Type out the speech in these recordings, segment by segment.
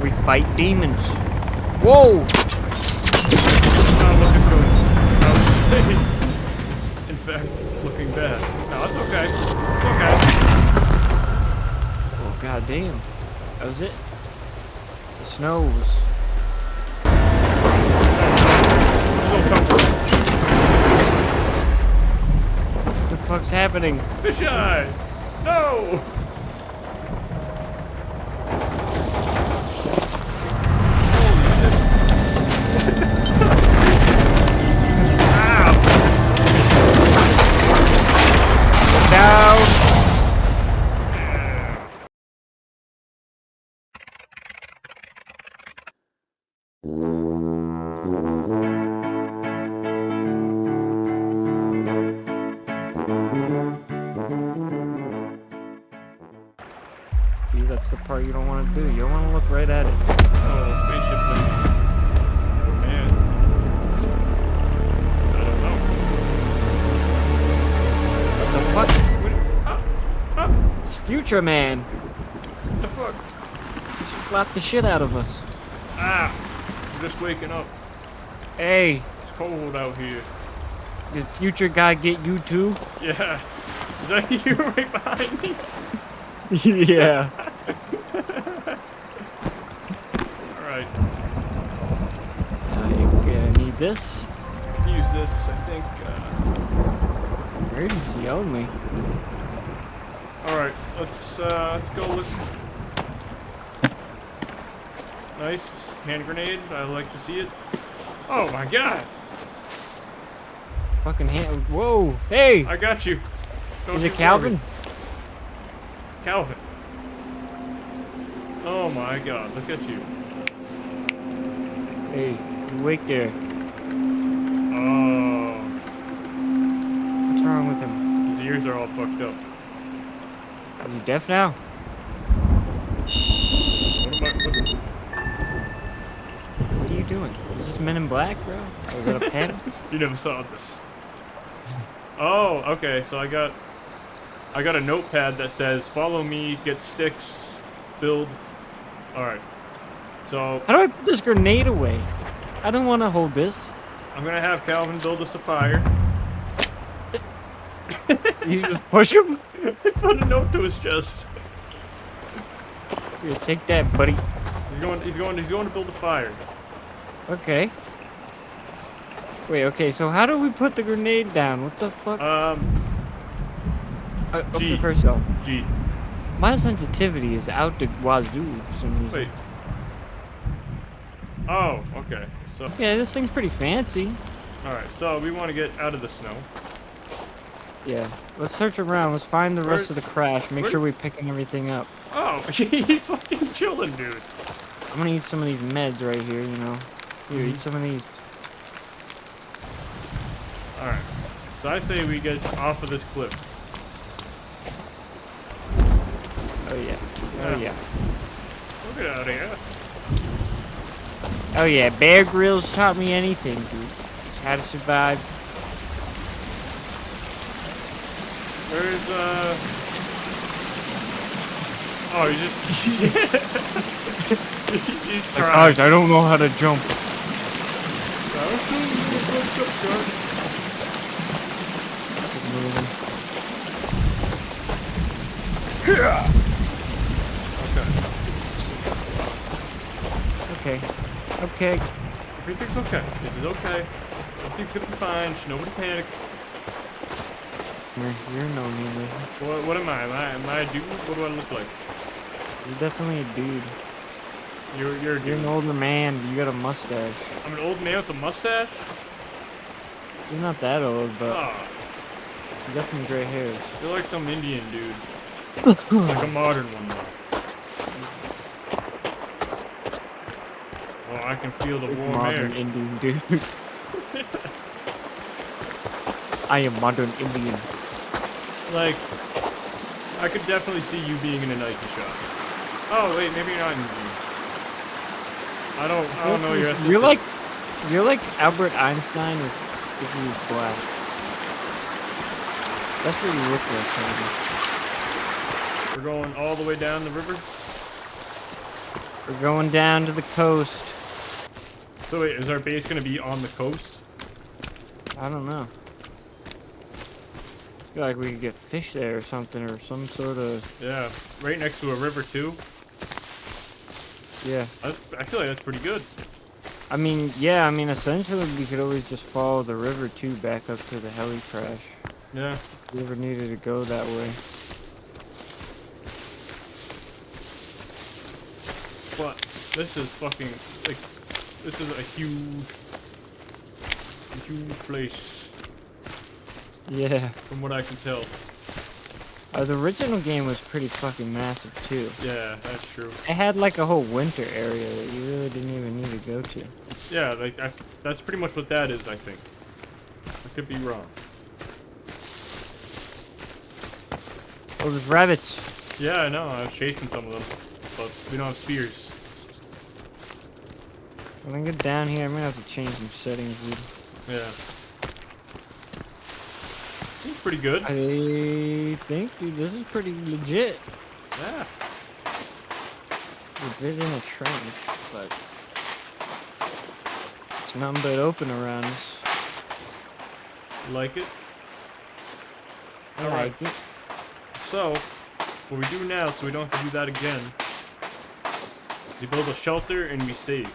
We fight demons. Whoa! Not looking good. I would say it's, in fact, looking bad. No, it's okay. It's okay. Oh, goddamn. That was it. The snow was... I'm so comfortable. What the fuck's happening? Fisheye! No! Down! See, that's the part you don't want to do. You don't want to look right at it. Oh, spaceship thing. Oh, man. I don't know. What the fuck? What It's Future Man. the fuck? He slapped the shit out of us. Ah! I'm just waking up. Hey, It's cold out here. did Future Guy get you too? Yeah. Is that you right behind me? Yeah. Alright. I need this. Use this, I think. Emergency only. Alright, let's go look. Nice. Hand grenade. I like to see it. Oh my god! Fucking hand. Whoa. Hey. I got you. Don't Is you it Calvin? worry. Calvin. Oh my god, look at you. Hey, you wake there. Oh. What's wrong with him? His ears are all fucked up. Is he deaf now? What are you doing? Is this Men in Black, bro? Or is that a pen? You never saw this. Oh, okay, so I got a notepad that says, follow me, get sticks, build. Alright. So, How do I put this grenade away? I don't want to hold this. I'm gonna have Calvin build us a fire. You just push him? Put a note to his chest. Here, take that, buddy. He's going to build a fire. Okay. Wait, okay, so how do we put the grenade down? What the fuck? G. Okay, first off, G. my sensitivity is out the wazoo for some reason. Wait. Oh, okay. So, Yeah, this thing's pretty fancy. alright, so we want to get out of the snow. Yeah. Let's search around. Let's find the rest of the crash. Make where- sure we're picking everything up. Oh, he's fucking chilling, dude. I'm gonna eat some of these meds right here, you know. Here, eat some of these. Alright. So I say we get off of this cliff. Oh yeah. Oh yeah. We'll get out of here. Oh yeah. Bear Grylls taught me anything, dude. Just how to survive. Where's, Oh, you just... He's Like, trying. gosh, I don't know how to jump. Keep moving. Okay. Okay. Okay. Everything's okay. This is okay. Everything's gonna be fine. Shh, nobody panic. You're no neither. What am I? Am I a dude? What do I look like? You're definitely a dude. You're a You're dude. an older man. You got a mustache. I'm an old man with a mustache? You're not that old, but Oh, you got some gray hairs. you're like some Indian dude. Like a modern one, though. Well, I can feel the warm Modern air. Indian dude. I am modern Indian. Like, I could definitely see you being in a Nike shop. Oh wait, maybe you're not Indian. I don't know your ethnicity. You're like Albert Einstein if he was black. That's what you look like, kind We're going all the way down the river. We're going down to the coast. So wait, is our base gonna be on the coast? I don't know. I feel like we could get fish there or something, or some sort of... Yeah, right next to a river too. Yeah. I feel like that's pretty good. I mean, yeah, I mean, essentially we could always just follow the river too back up to the heli crash. Yeah. If we ever needed to go that way. But this is fucking like this is a huge place Yeah. from what I can tell. The original game was pretty fucking massive too. Yeah, that's true. It had like a whole winter area that you really didn't even need to go to. Yeah, like that's pretty much what that is, I think. I could be wrong. Oh, there's rabbits. Yeah, I know. I was chasing some of them, but we don't have spears. When I get down here, I'm gonna have to change some settings, dude. Yeah. Seems pretty good. I think, dude, this is pretty legit. Yeah. We're a bit in a trench, but it's nothing but open around us. Like it? I Alright. like it. So, what we do now, so we don't have to do that again, we build a shelter and we save.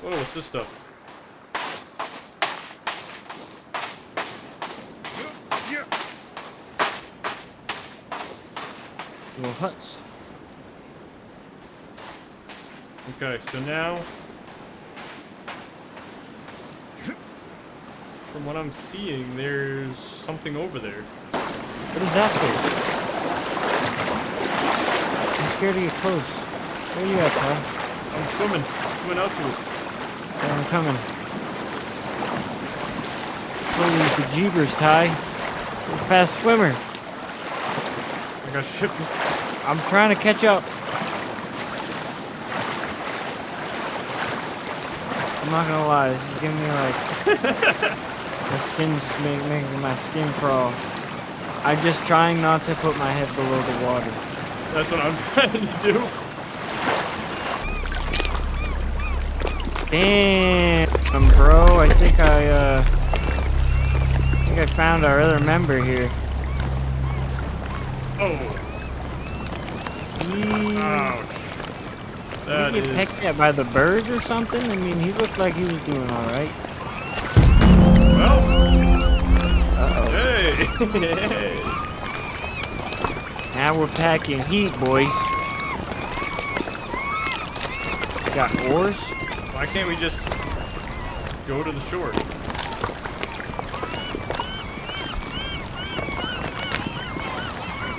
Whoa, what's this stuff? Little huts. Okay, so now, from what I'm seeing, there's something over there. What is that for? I'm scared to get close. Where you at, Ty? I'm swimming out to it. Yeah, I'm coming. Holy bejeebers, Ty. You're a fast swimmer. I got shipped. I'm trying to catch up. I'm not gonna lie, this is giving me like my skin's making my skin crawl. I'm just trying not to put my head below the water. That's what I'm trying to do. Damn, bro. I think I found our other member here. Oh, He, ouch. did That he get is. pecked at by the birds or something? I mean, he looked like he was doing all right. Well, Uh-oh. hey, hey. Now we're packing heat, boys. Got oars? Why can't we just go to the shore?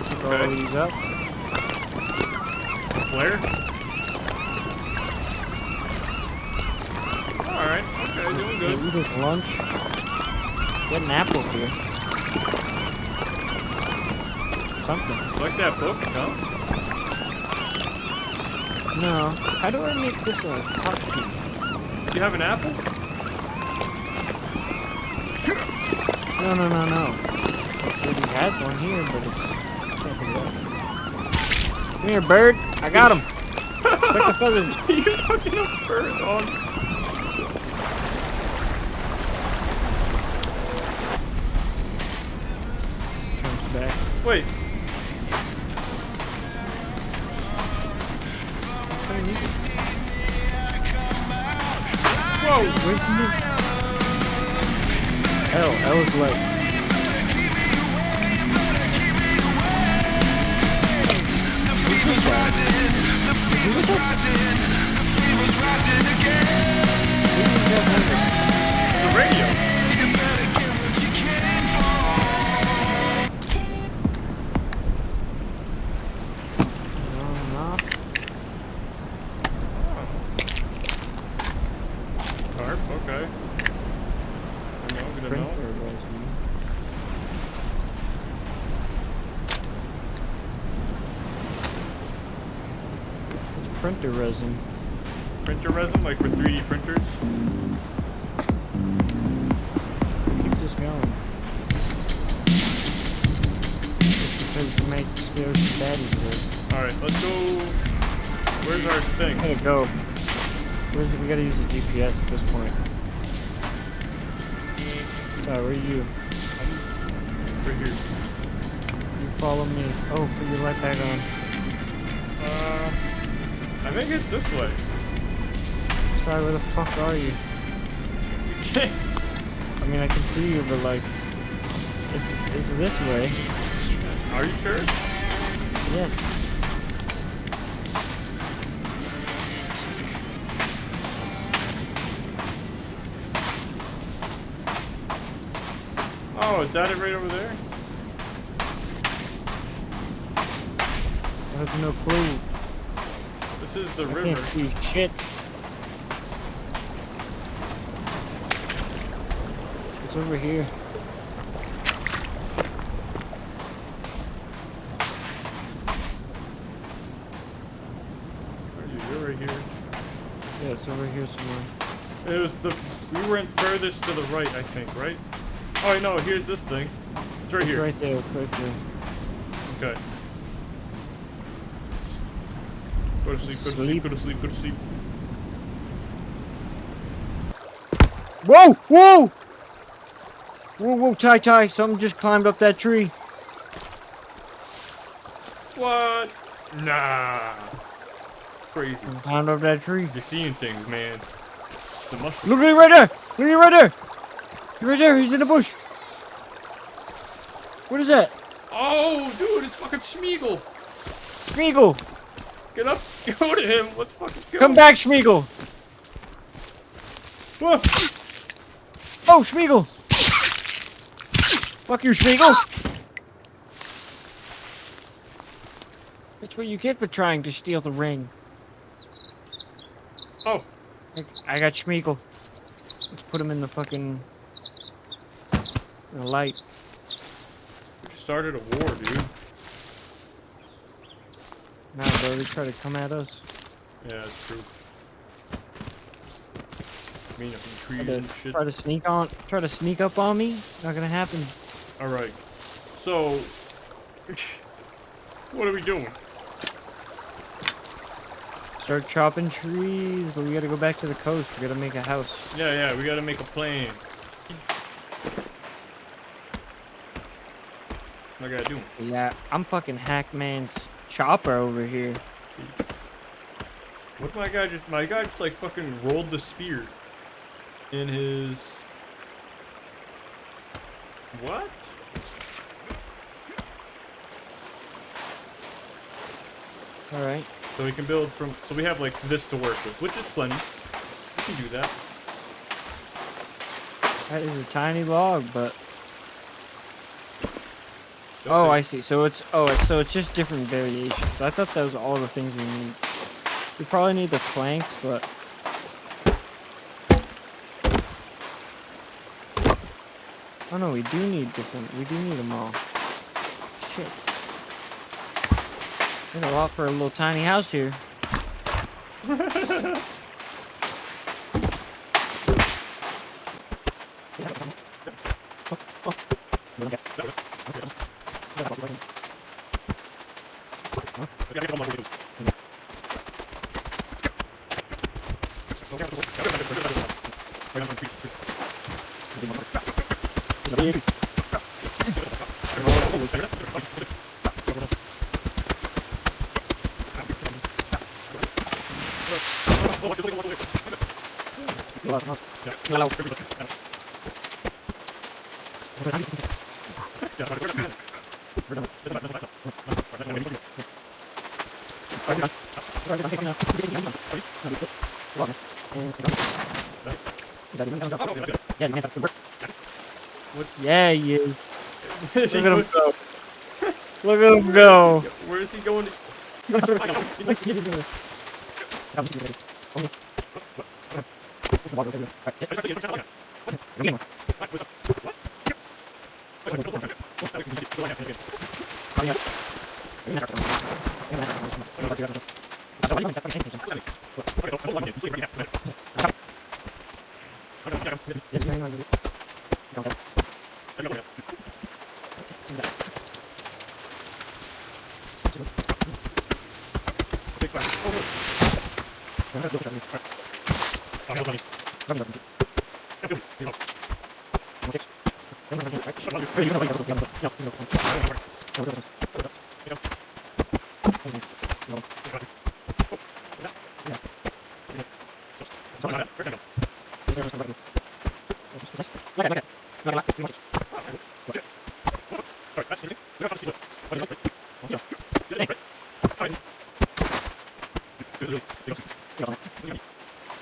Pick all these up. Flare? Alright, okay, doing good. Eat his lunch. Get an apple here. Something. Like that book, no? No. How do I make this a hot key? Do you have an apple? No. I already had one here, but it's... can't pick it up. Come here, bird. I got him. Check the feathers. You fucking have birds on. Jumps back. Wait, whoa! Wait for me. L is like... Who's this guy? Is he with us? Who's this guy's number? It's a radio. Tarp, okay. Good to know, good to know. Printer resin. Printer resin, like for 3D printers? Keep this going. Just because you might scare some baddies with it. Alright, let's go. Where's our thing? I gotta go. We gotta use the GPS at this point. Sorry, where are you? Right here. You follow me. Oh, put your light back on. I think it's this way. Sorry, where the fuck are you? Okay. I mean, I can see you, but like, it's this way. Are you sure? Yeah. Oh, is that it right over there? I have no clue. This is the I river. can't see shit. It's over here. Where are you? You're right here. Yeah, it's over here somewhere. It was we went furthest to the right, I think, right? Oh, no, here's this thing. It's right It's here. right there. It's right there. Okay. Go to sleep, go to sleep, go to sleep, go to sleep. Whoa! Whoa! Whoa, whoa, Ty, something just climbed up that tree. What? Nah. Crazy. Climbed up that tree. You're seeing things, man. It's the muscle. Look at him right there! Look at him right there! He's right there, he's in the bush. What is that? Oh, dude, it's fucking Smeagol. Smeagol! Get up, go to him. Let's fucking go. Come back, Smeagol! Whoa. Oh, Smeagol! Fuck you, Smeagol! That's what you get for trying to steal the ring. Oh, I got Smeagol. Let's put him in the fucking... in the light. we just started a war, dude. Nah, bro, they try to come at us. Yeah, it's true. I mean, up in trees Try and to, shit. try to sneak up on me? Not gonna happen. Alright. So, what are we doing? Start chopping trees, but we gotta go back to the coast. We gotta make a house. Yeah, we gotta make a plan. What I gotta do? Yeah, I'm fucking Hackman's chopper over here. What my guy just like fucking rolled the spear in his what? Alright. So we can build from so we have like this to work with, which is plenty. We can do that. That is a tiny log, but They'll oh, take- I see. So it's just different variations. I thought that was all the things we need. We probably need the planks, but oh no, we do need them all. Shit. There's a lot for a little tiny house here. What's Yeah, he is. Where is he Look at him going? go. Look at him go. Where is he going?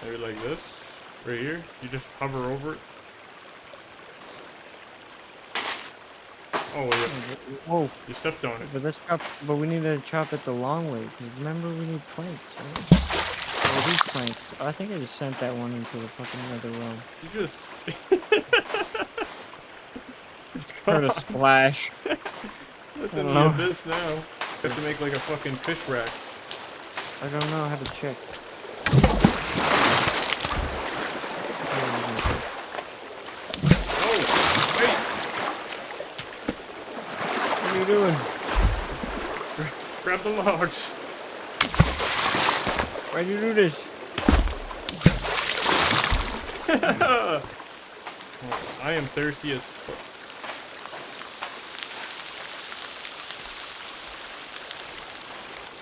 Maybe like this, right here. You just hover over it. Oh yeah, Whoa. you stepped on it. But let's chop. But we need to chop it the long way. 'Cause remember, we need planks, right? Oh, these planks. I think I just sent that one into the fucking other realm. You just. It's Heard a gone. splash. That's I in don't the know. abyss now. You have to make like a fucking fish rack. I don't know how to check. Oh, wait! What are you doing? Grab the logs. Why'd you do this? Oh, I am thirsty as fuck.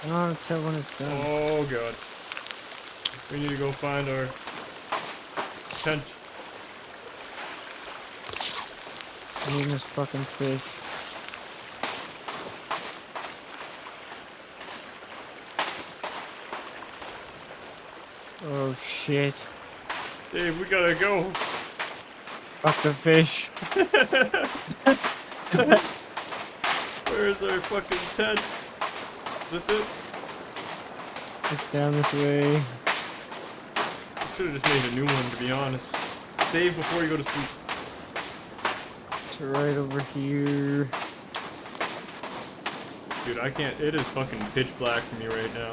I don't know how to tell when it's done. Oh god. We need to go find our tent. I need this fucking fish. Oh shit. Dave, we gotta go. Fuck the fish. Where's our fucking tent? Is this it? It's down this way. I should have just made a new one, to be honest. Save before you go to sleep. It's right over here. Dude, I can't. It is fucking pitch black for me right now.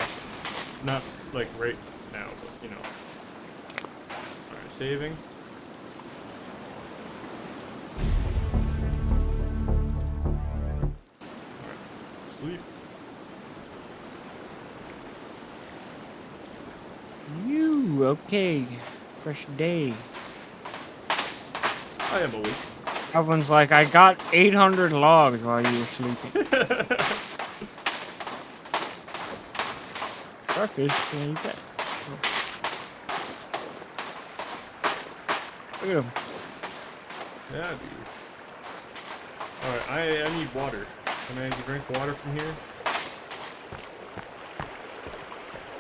Not like right now, but you know. Alright, saving. Alright, sleep. You okay? Fresh day. I am awake. Everyone's like, I got 800 logs while you were sleeping. Starfish, can I eat that? Look at him. Yeah, dude. Alright, I need water. Can I drink water from here?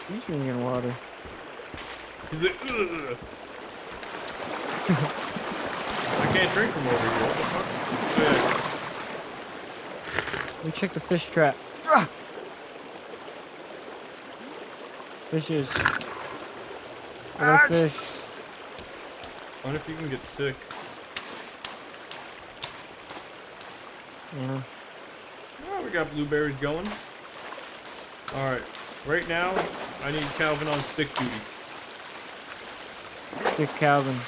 He's drinking water. He's like, ugh. I can't drink from over here. What the fuck? Let me check the fish trap. Fishes. What fish? I wonder if you can get sick. Yeah. Oh, we got blueberries going. Alright. Right now, I need Calvin on stick duty. Big Calvin.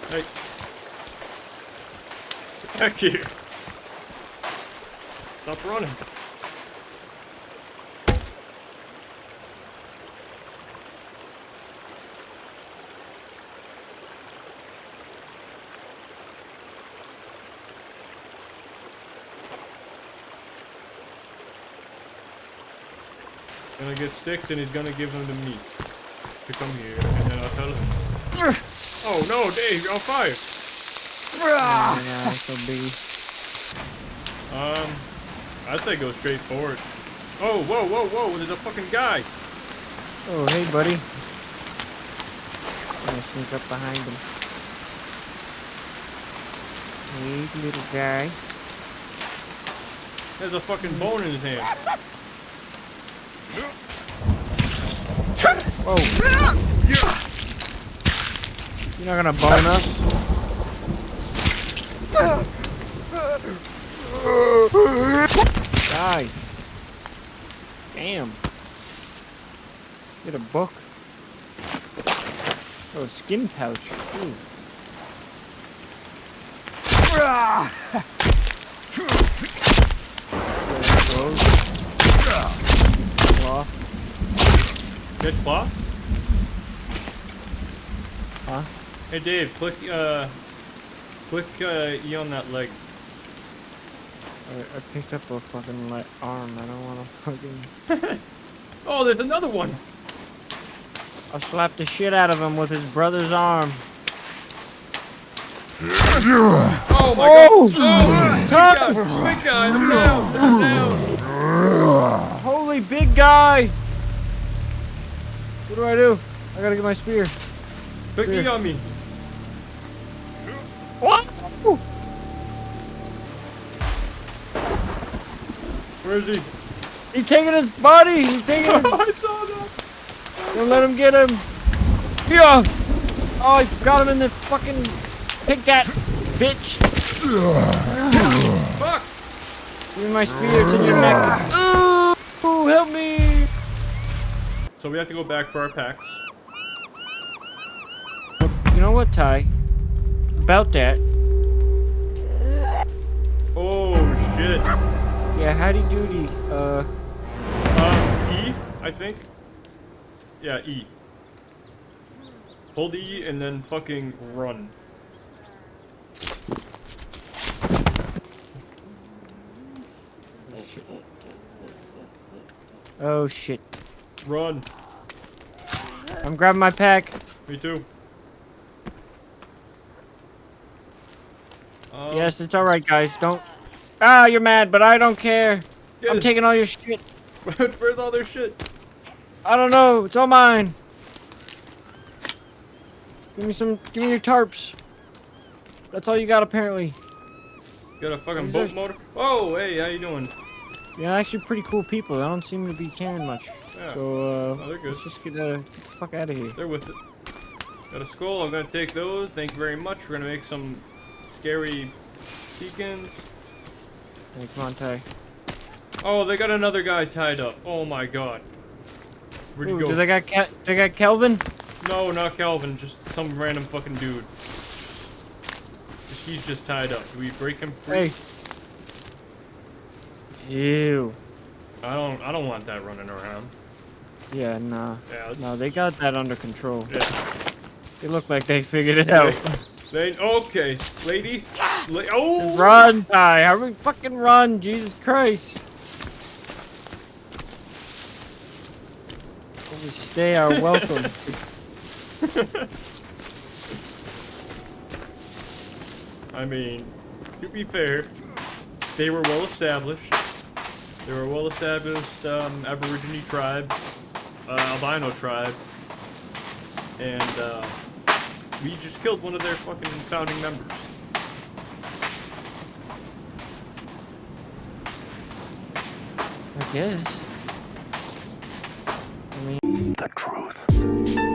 Hey. Get back here. Stop running. Gonna get sticks and he's gonna give them to me to come here, and then I'll tell him. Oh no, Dave, you're on fire. Yeah, so big. I'd say go straight for it. Oh, whoa, whoa, whoa! There's a fucking guy. Oh, hey, buddy. I'm gonna sneak up behind him. Hey, little guy. There's a fucking bone in his hand. Whoa. You're not gonna bone us? Die. Damn. Get a book. Oh, skin pouch. Ooh. Claw. Get claw? Huh? Hey Dave, click E on that leg. I picked up a fucking arm. I don't want to fucking. Oh, there's another one! I'll slap the shit out of him with his brother's arm. Oh my Oh! god! Oh! Big guy! I'm down! I'm down! Holy big guy! What do? I gotta get my spear. Click E on me! What? Where is he? He's taking his body! He's taking his... I saw that! Don't let him get him! Yeah! Oh, I got him in the fucking... Take that, bitch! Fuck! Give me my spear, it's in your neck. Oh, help me! So we have to go back for our packs. You know what, Ty? About that. Oh shit. Yeah, howdy doody. E, I think. Yeah, E. Hold E and then fucking run. Oh shit. Run. I'm grabbing my pack. Me too. Yes, it's alright, guys. Don't. Ah, you're mad, but I don't care. I'm taking all your shit. Where's all their shit? I don't know. It's all mine. Give me some. Give me your tarps. That's all you got, apparently. Got a fucking Is boat there- motor? Oh, hey, how you doing? You're actually pretty cool people. They don't seem to be caring much. Yeah. So, Oh, they're good. let's just get the fuck out of here. They're with it. Got a skull. I'm gonna take those. Thank you very much. We're gonna make some scary pecans. Hey, come on, Ty. Oh, they got another guy tied up. Oh my god. Where'd you Ooh, go? do they got Kelvin? No, not Calvin. Just some random fucking dude. He's just tied up. Do we break him free? Hey. Ew. I don't want that running around. Yeah, nah. Yeah, let's- No, they got that under control. Yeah. They look like they figured it out. Okay, lady. Oh! Run, Ty. Hurry, fucking run. Jesus Christ. Overstay our welcome. I mean, to be fair, they were well established. They were a well established Aborigine tribe, albino tribe, and we just killed one of their fucking founding members. I guess. I mean, The truth.